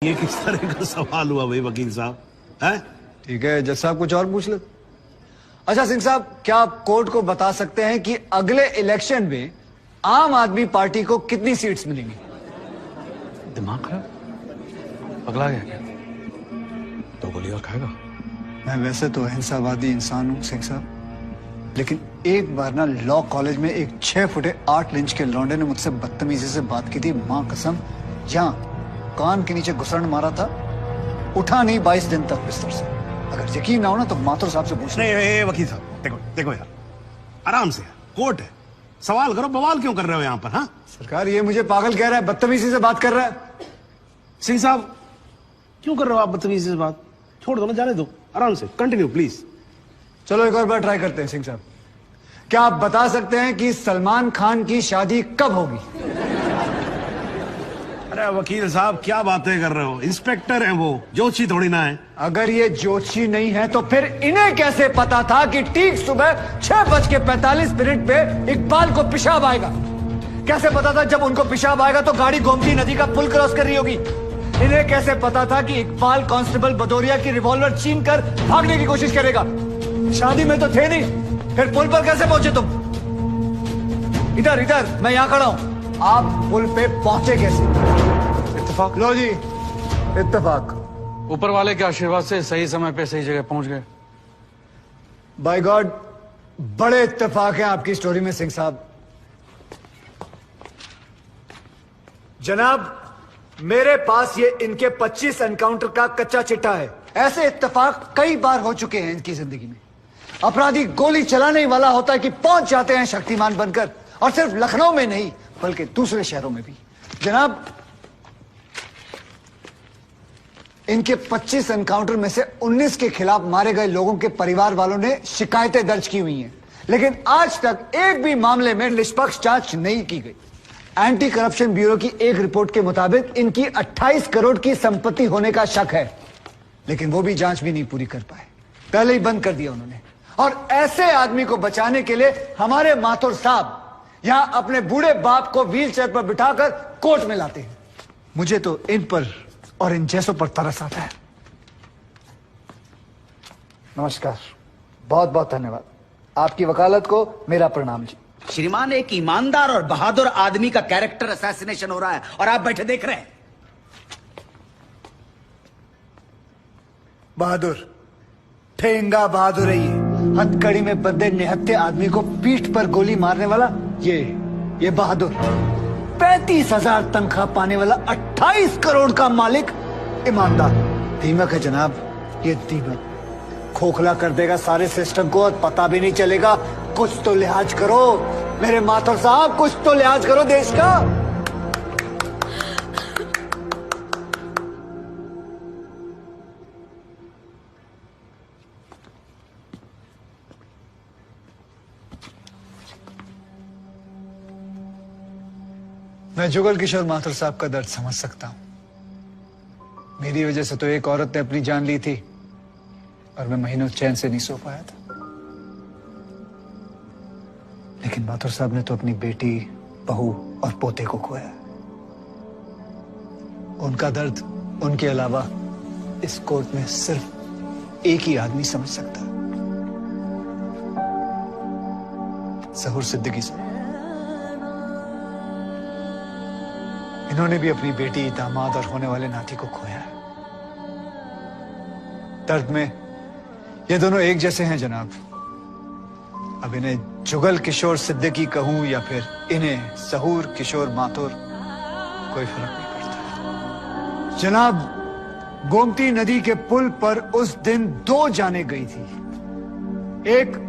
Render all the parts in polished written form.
ये किस तरह का सवाल हुआ भाई वकील साहब? है ठीक है जज साहब, कुछ और पूछ लो। अच्छा सिंह साहब, क्या आप कोर्ट को बता सकते हैं कि अगले इलेक्शन में आम आदमी पार्टी को कितनी सीट्स मिलेंगी? दिमाग खराब, पगला गया क्या? तो गोली और खाएगा। मैं वैसे तो अहिंसावादी इंसान हूं सिंह साहब, लेकिन एक बार ना लॉ कॉलेज में एक 6 फुटे 8 इंच के लौंडे ने मुझसे बदतमीजी से बात की थी। मां कसम, यहाँ कान के नीचे घुसड़ मारा था, उठा नहीं 22 दिन तक बिस्तर से। अगर यकीन ना हो ना तो माथुर साहब से पूछ। नहीं वकील साहब, देखो देखो यार, आराम से, कोर्ट है, सवाल करो, बवाल क्यों कर रहे हो यहाँ पर? हाँ सरकार, ये मुझे पागल कह रहा है, बदतमीजी से बात कर रहा है। सिंह साहब क्यों कर रहे हो आप बदतमीजी से बात? छोड़ दो ना, जाने दो, आराम से कंटिन्यू प्लीज। चलो एक और बार ट्राई करते हैं सिंह साहब। क्या आप बता सकते हैं कि सलमान खान की शादी कब होगी? अरे वकील साहब क्या बातें कर रहे हो? इंस्पेक्टर हैं वो, जोशी थोड़ी ना है। अगर ये जोशी नहीं है तो फिर इन्हें कैसे पता था कि ठीक सुबह 6:45 पे इकबाल को पेशाब आएगा? कैसे पता था जब उनको पेशाब आएगा तो गाड़ी गोमती नदी का पुल क्रॉस कर रही होगी? इन्हें कैसे पता था कि इकबाल कांस्टेबल भदौरिया की रिवॉल्वर छीन कर भागने की कोशिश करेगा? शादी में तो थे नहीं, फिर पुल पर कैसे पहुंचे तुम? इधर इधर, मैं यहां खड़ा हूं, आप पुल पे पहुंचे कैसे? इत्तेफाक। लो जी, इत्तेफाक। ऊपर वाले के आशीर्वाद से सही समय पे सही जगह पहुंच गए। बाय गॉड, बड़े इत्तेफाक हैं आपकी स्टोरी में सिंह साहब। जनाब, मेरे पास ये इनके 25 एनकाउंटर का कच्चा चिट्ठा है। ऐसे इत्तेफाक कई बार हो चुके हैं इनकी जिंदगी में। अपराधी गोली चलाने ही वाला होता है कि पहुंच जाते हैं शक्तिमान बनकर, और सिर्फ लखनऊ में नहीं बल्कि दूसरे शहरों में भी। जनाब, इनके 25 एनकाउंटर में से 19 के खिलाफ मारे गए लोगों के परिवार वालों ने शिकायतें दर्ज की हुई हैं, लेकिन आज तक एक भी मामले में निष्पक्ष जांच नहीं की गई। एंटी करप्शन ब्यूरो की एक रिपोर्ट के मुताबिक इनकी 28 करोड़ की संपत्ति होने का शक है, लेकिन वो भी जांच भी नहीं पूरी कर पाए, पहले ही बंद कर दिया उन्होंने। और ऐसे आदमी को बचाने के लिए हमारे माथुर साहब यहां अपने बूढ़े बाप को व्हीलचेयर पर बिठाकर कोर्ट में लाते हैं। मुझे तो इन पर और इन जैसों पर तरस आता है। नमस्कार, बहुत बहुत धन्यवाद। आपकी वकालत को मेरा प्रणाम जी। श्रीमान, एक ईमानदार और बहादुर आदमी का कैरेक्टर असैसिनेशन हो रहा है और आप बैठे देख रहे हैं। बहादुर, ठेंगा बहादुर है ये। हथकड़ी में बंधे निहत्थे आदमी को पीठ पर गोली मारने वाला ये बहादुर। 35,000 तनख्वाह पाने वाला 28 करोड़ का मालिक ईमानदार। दीमक है जनाब, ये दीमक खोखला कर देगा सारे सिस्टम को और पता भी नहीं चलेगा। कुछ तो लिहाज करो मेरे माथुर साहब, कुछ तो लिहाज करो देश का। मैं जुगल किशोर माथुर साहब का दर्द समझ सकता हूं। मेरी वजह से तो एक औरत ने अपनी जान ली थी और मैं महीनों चैन से नहीं सो पाया था, लेकिन माथुर साहब ने तो अपनी बेटी, बहू और पोते को खोया। उनका दर्द उनके अलावा इस कोर्ट में सिर्फ एक ही आदमी समझ सकता है, सहूर सिद्दीकी साहब। इन्होंने भी अपनी बेटी, दामाद और होने वाले नाती को खोया है। दर्द में ये दोनों एक जैसे हैं जनाब। अब इन्हें जुगल किशोर सिद्दीकी कहूं या फिर इन्हें सहूर किशोर माथुर, कोई फर्क नहीं पड़ता। जनाब, गोमती नदी के पुल पर उस दिन 2 जानें गई थी। एक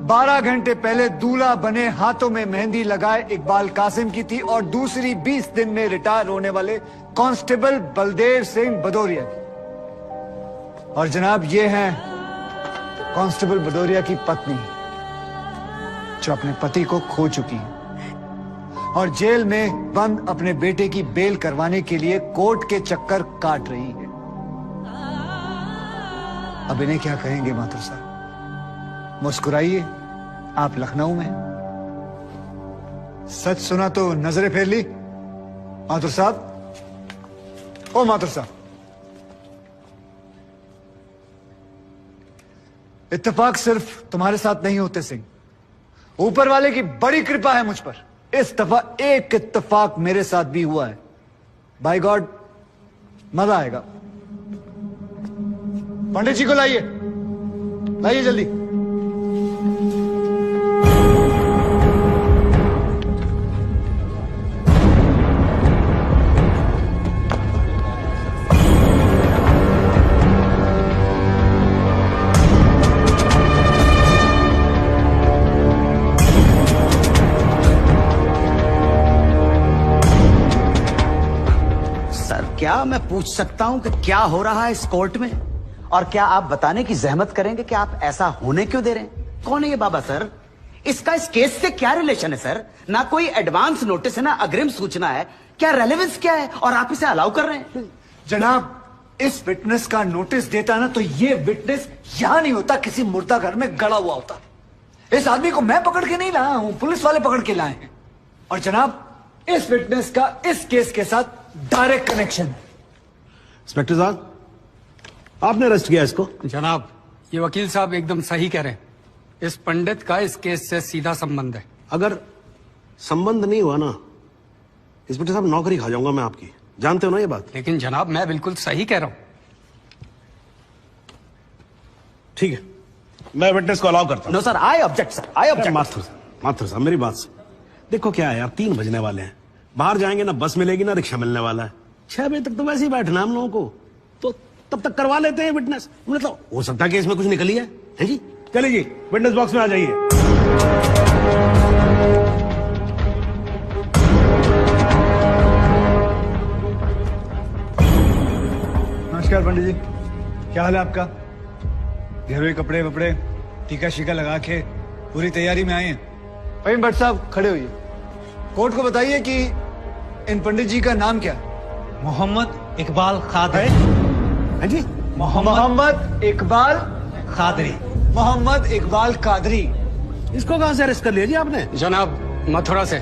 12 घंटे पहले दूल्हा बने, हाथों में मेहंदी लगाए इकबाल कासिम की थी, और दूसरी 20 दिन में रिटायर होने वाले कांस्टेबल बलदेव सिंह भदौरिया की। और जनाब, ये हैं कांस्टेबल भदौरिया की पत्नी, जो अपने पति को खो चुकी है और जेल में बंद अपने बेटे की बेल करवाने के लिए कोर्ट के चक्कर काट रही है। अब इन्हें क्या कहेंगे माथुर साहब? मुस्कुराइए, आप लखनऊ में। सच सुना तो नजरें फेर ली। माथुर साहब, ओ माथुर साहब, इत्तेफाक सिर्फ तुम्हारे साथ नहीं होते सिंह, ऊपर वाले की बड़ी कृपा है मुझ पर। इस दफा एक इत्तेफाक मेरे साथ भी हुआ है। बाय गॉड, मजा आएगा। पंडित जी को लाइए, लाइए जल्दी। क्या मैं पूछ सकता हूं कि क्या हो रहा है इस कोर्ट में? और क्या आप बताने की जहमत करेंगे कि आप ऐसा होने क्यों दे रहे हैं? कौन है ये बाबा सर? इसका इस केस से क्या रिलेशन है सर? ना कोई एडवांस नोटिस है, ना अग्रिम सूचना है। क्या रेलेवेंस क्या है और आप इसे अलाउ कर रहे हैं? जनाब, इस विटनेस का नोटिस देता ना तो ये विटनेस यहां नहीं होता, किसी मुर्दा घर में गड़ा हुआ होता। इस आदमी को मैं पकड़ के नहीं लाया हूं, पुलिस वाले पकड़ के लाए हैं। और जनाब, इस विटनेस का इस केस के साथ डायरेक्ट कनेक्शन। इंस्पेक्टर साहब, आपने अरेस्ट किया इसको? जनाब, ये वकील साहब एकदम सही कह रहे हैं। इस पंडित का इस केस से सीधा संबंध है। अगर संबंध नहीं हुआ ना, इंस्पेक्टर साहब, नौकरी खा जाऊंगा मैं आपकी। जानते हो ना ये बात? लेकिन जनाब, मैं बिल्कुल सही कह रहा हूं। ठीक है, मैं विटनेस को अलाउ करता हूं। No sir, I object sir, I object. Mathur साहब, मेरी बात सुन। देखो क्या है यार, 3 बजने वाले हैं, बाहर जाएंगे ना बस मिलेगी ना रिक्शा मिलने वाला है। 6 बजे तक तो वैसे ही बैठना है हम लोगों को, तो तब तक करवा लेते हैं विटनेस। मतलब हो सकता है कि इसमें कुछ निकली है जी। चलिए जी, विटनेस बॉक्स में आ जाइए। नमस्कार पंडित जी, क्या हाल है आपका? घेरे कपड़े वपड़े टीका शीका लगा के पूरी तैयारी में आए हैं। भाई भट्ट साहब खड़े होइए, कोर्ट को बताइए कि इन पंडित जी का नाम क्या? मोहम्मद इकबाल कादरी। है जी? मोहम्मद इकबाल कादरी। मोहम्मद इकबाल कादरी। इसको कहां से अरेस्ट कर लिया जी आपने? जनाब, मथुरा से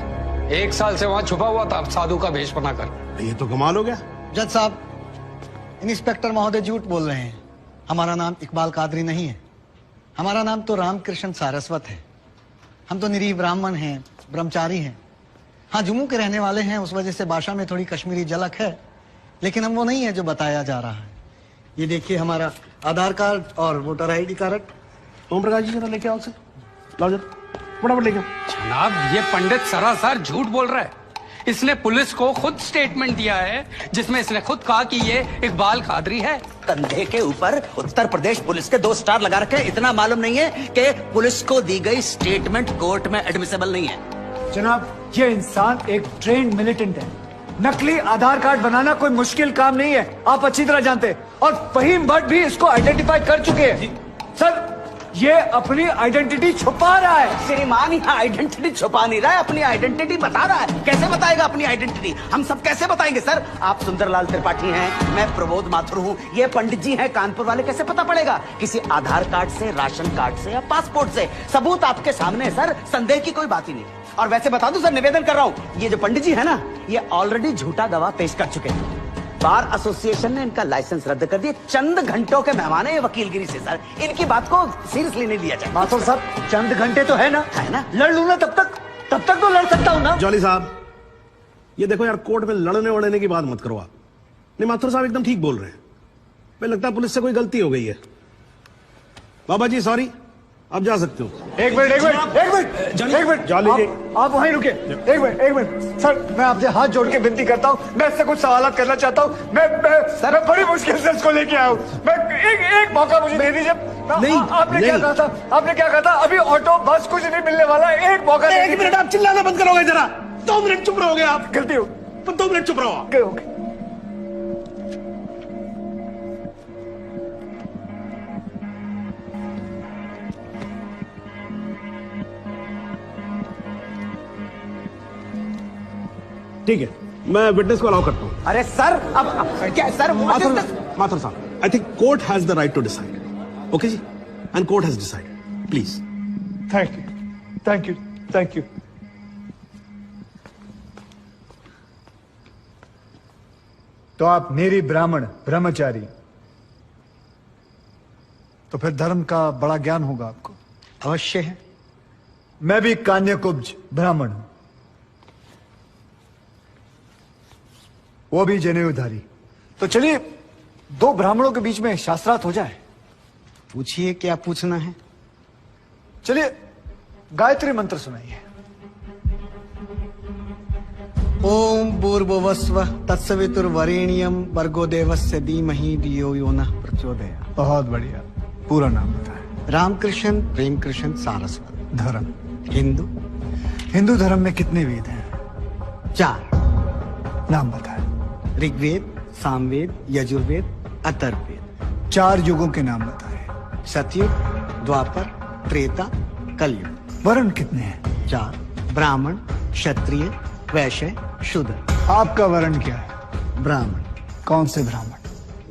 1 साल से वहां छुपा हुआ था साधु का भेष बनाकर। ये तो कमाल हो गया। जज साहब, इंस्पेक्टर महोदय झूठ बोल रहे हैं। हमारा नाम इकबाल कादरी नहीं है, हमारा नाम तो रामकृष्ण सारस्वत है। हम तो निरीह ब्राह्मण हैं, ब्रह्मचारी हैं। हाँ, जम्मू के रहने वाले हैं, उस वजह से भाषा में थोड़ी कश्मीरी झलक है, लेकिन हम वो नहीं है जो बताया जा रहा है। ये देखिए हमारा आधार कार्ड और voter ID card. Om Prakash ji, जरा लेके आओ उसे, लाओ जरा, फटाफट लेके आओ। जनाब, ये पंडित सरासर झूठ बोल रहा है। इसने पुलिस को खुद स्टेटमेंट दिया है जिसमें इसने खुद कहा कि ये इकबाल कादरी है। कंधे के ऊपर उत्तर प्रदेश पुलिस के 2 स्टार लगा रखे। इतना मालूम नहीं है कि पुलिस को दी गई स्टेटमेंट कोर्ट में एडमिसेबल नहीं है। जनाब, ये इंसान एक ट्रेन्ड मिलिटेंट है। नकली आधार कार्ड बनाना कोई मुश्किल काम नहीं है, आप अच्छी तरह जानते हैं। और फहीम भट्ट भी इसको आइडेंटिफाई कर चुके हैं। सर, ये अपनी आइडेंटिटी छुपा रहा है। श्रीमान यहाँ आइडेंटिटी छुपा नहीं रहा है, अपनी आइडेंटिटी बता रहा है। कैसे बताएगा अपनी आइडेंटिटी? हम सब कैसे बताएंगे सर? आप सुंदरलाल त्रिपाठी हैं, मैं प्रबोध माथुर हूँ, ये पंडित जी हैं कानपुर वाले। कैसे पता पड़ेगा? किसी आधार कार्ड से, राशन कार्ड से या पासपोर्ट से। सबूत आपके सामने है सर, संदेह की कोई बात ही नहीं। और वैसे बता दूं सर, निवेदन कर रहा हूँ, ये जो पंडित जी है ना, ये ऑलरेडी झूठा गवाह पेश कर चुके हैं। बार एसोसिएशन ने इनका लाइसेंस रद्द कर दिया। चंद घंटों के मेहमान है ये वकीलगिरी से सर, इनकी बात को सीरियसली नहीं लिया जाए। माथुर साहब, चंद घंटे तो है ना, लड़ लूं ना तब तक तो लड़ सकता हूं ना। जॉली साहब, ये देखो यार, कोर्ट में लड़ने वड़ने की बात मत करो आप। नहीं, माथुर साहब एकदम ठीक बोल रहे हैं। मुझे लगता है पुलिस से कोई गलती हो गई है। बाबा जी सॉरी, आप जा सकते हो। एक मिनट जॉली जी, आप वहीं रुके। एक मिनट सर, मैं आपसे हाथ जोड़ के विनती करता हूँ, मैं इससे कुछ सवाल करना चाहता हूँ। मैं बड़ी मुश्किल से इसको लेके आया हूँ। मैं एक मौका मुझे दे दीजिए। आपने क्या कहा था? अभी ऑटो बस कुछ नहीं मिलने वाला, एक मौका। 1 मिनट, आप चिल्लाना बंद करोगे जरा? 2 मिनट चुप रहोगे आप? गलती हो, 2 मिनट चुप रहो। ठीक है, मैं विटनेस को अलाउ करता हूं। अरे सर, अब क्या सर? माथुर साहब, I think court has the right to decide. Okay जी, and court has decided. Please. Thank you. तो आप मेरी ब्राह्मण ब्रह्मचारी तो फिर धर्म का बड़ा ज्ञान होगा आपको। अवश्य है। मैं भी कान्यकुब्ज ब्राह्मण हूं, वो भी जनेऊधारी। तो चलिए दो ब्राह्मणों के बीच में शास्त्रार्थ हो जाए। पूछिए, क्या पूछना है? चलिए गायत्री मंत्र सुनाइए। ओम भूर्भुवस्व तत्सवितुर्वरेण्यम भर्गो देवस्य धीमहि धियो यो नः प्रचोदयात्। बहुत बढ़िया, पूरा नाम बताएं। रामकृष्ण प्रेमकृष्ण सारस्वत। धर्म? हिंदू। हिंदू धर्म में कितने वेद हैं? 4। नाम बताएं। ऋग्वेद, सामवेद, यजुर्वेद, अथर्ववेद। 4 युगों के नाम बताएं। सतयुग, द्वापर, त्रेता, कलयुग। वर्ण कितने हैं? 4। ब्राह्मण, क्षत्रिय, वैश्य, शूद्र। आपका वर्ण क्या है? ब्राह्मण। कौन से ब्राह्मण?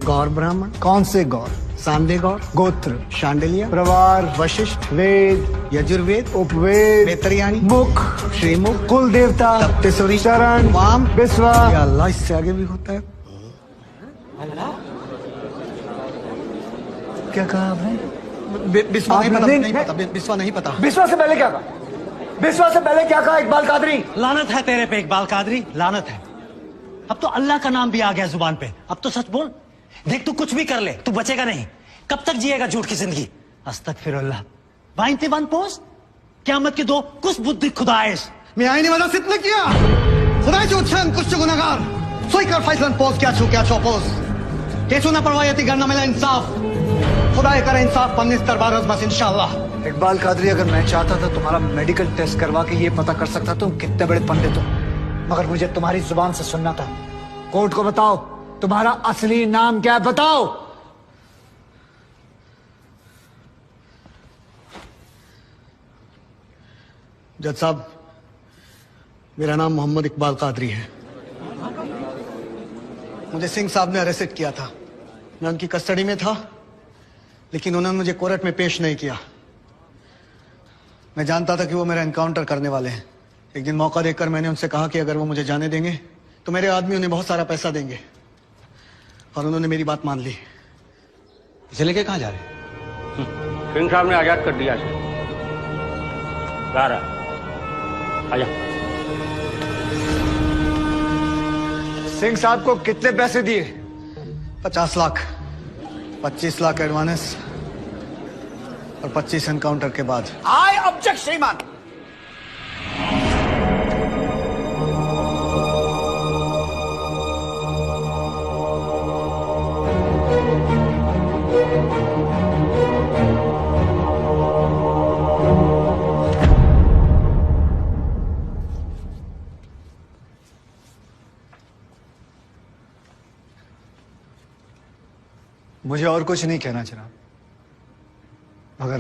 गौर ब्राह्मण। कौन से गौर? सांदे गौर। गोत्र? शांडिल्य, प्रवार? वशिष्ठ, वेद? यजुर्वेद, उपवेद? वेतरयानी, मुख? श्रीमुख, कुल देवता? सप्तसुरी, शरण? वाम, विश्वा? या अल्लाह, इससे आगे भी होता है। क्या कहा आपने? विश्वा नहीं आपने पता, नहीं- नहीं पता, विश्वा नहीं पता। विश्वा से पहले क्या कहा? विश्वा से पहले क्या कहा इकबाल कादरी? लानत है तेरे पे इकबाल कादरी, लानत है। अब तो अल्लाह का नाम भी आ गया जुबान पे। अब तो सच बोल। देख तू कुछ भी कर ले, तू बचेगा नहीं। कब तक जिएगा झूठ की जिंदगी? अस्तगफिरुल्लाह। वाइनते वन पोस्ट क़यामत के 2 कुछ बुद्धि खुदाइश। मैं आईने वाला सिद्ध किया खुदाचे उच्छन कुछ गुनाहगार सोईकर फैसलन पोस्ट क्या छो पोस्ट केसु ना परवायती गणना मिला इंसाफ खुदाए करे इंसाफ पन्नीस दरबार बस इंशाअल्लाह। इकबाल कादरी, अगर मैं चाहता था तुम्हारा मेडिकल टेस्ट करवा के ये पता कर सकता तुम कितने बड़े पंडित हो, मगर मुझे तुम्हारी जुबान से सुनना था। कोर्ट को बताओ तुम्हारा असली नाम क्या है, बताओ। जज साहब, मेरा नाम मोहम्मद इकबाल कादरी है। मुझे सिंह साहब ने अरेस्ट किया था। मैं उनकी कस्टडी में था, लेकिन उन्होंने मुझे कोर्ट में पेश नहीं किया। मैं जानता था कि वो मेरा एनकाउंटर करने वाले हैं। एक दिन मौका देकर मैंने उनसे कहा कि अगर वो मुझे जाने देंगे तो मेरे आदमी उन्हें बहुत सारा पैसा देंगे, और उन्होंने मेरी बात मान ली। इसे लेके कहाँ जा रहे? सिंह साहब ने आजाद कर दिया इसे। जा रहा आजा। सिंह साहब को कितने पैसे दिए? 50 लाख, 25 लाख एडवांस और 25 एनकाउंटर के बाद। आई ऑब्जेक्ट श्रीमान। मुझे और कुछ नहीं कहना जनाब, मगर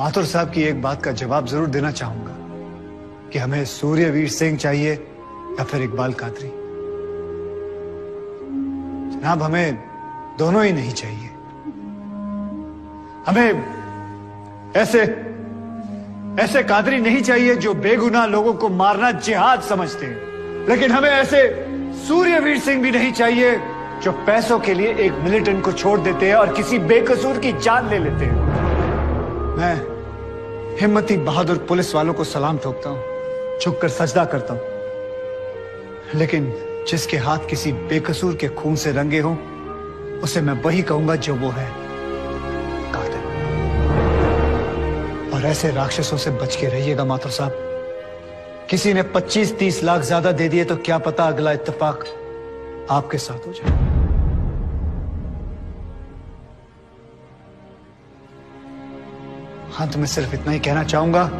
माथुर साहब की एक बात का जवाब जरूर देना चाहूंगा कि हमें सूर्यवीर सिंह चाहिए या फिर इकबाल कादरी। जनाब, हमें दोनों ही नहीं चाहिए। हमें ऐसे कादरी नहीं चाहिए जो बेगुनाह लोगों को मारना जिहाद समझते हैं, लेकिन हमें ऐसे सूर्यवीर सिंह भी नहीं चाहिए जो पैसों के लिए एक मिलिटेंट को छोड़ देते हैं और किसी बेकसूर की जान ले लेते हैं। मैं हिम्मती बहादुर पुलिस वालों को सलाम ठोकता हूं, झुककर सजदा करता हूं, लेकिन जिसके हाथ किसी बेकसूर के खून से रंगे हों उसे मैं वही कहूंगा जो वो है, कातिल। और ऐसे राक्षसों से बच के रहिएगा माथुर साहब। किसी ने 25-30 लाख ज्यादा दे दिए तो क्या पता अगला इत्तेफाक आपके साथ हो जाए। अंत में सिर्फ इतना ही कहना चाहूंगा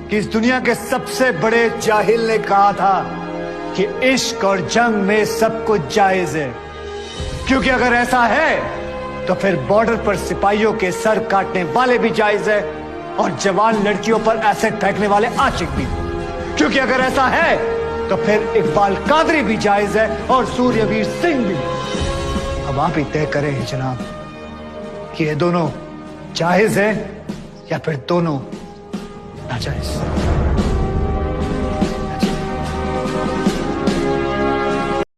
कि इस दुनिया के सबसे बड़े जाहिल ने कहा था कि इश्क और जंग में सब कुछ जायज है, क्योंकि अगर ऐसा है तो फिर बॉर्डर पर सिपाहियों के सर काटने वाले भी जायज है और जवान लड़कियों पर एसिड फेंकने वाले आशिक भी, क्योंकि अगर ऐसा है तो फिर इकबाल कादरी भी जायज है और सूर्यवीर सिंह भी। अब आप ही तय करें जनाब कि ये दोनों जायज है या फिर दोनों नाजायज।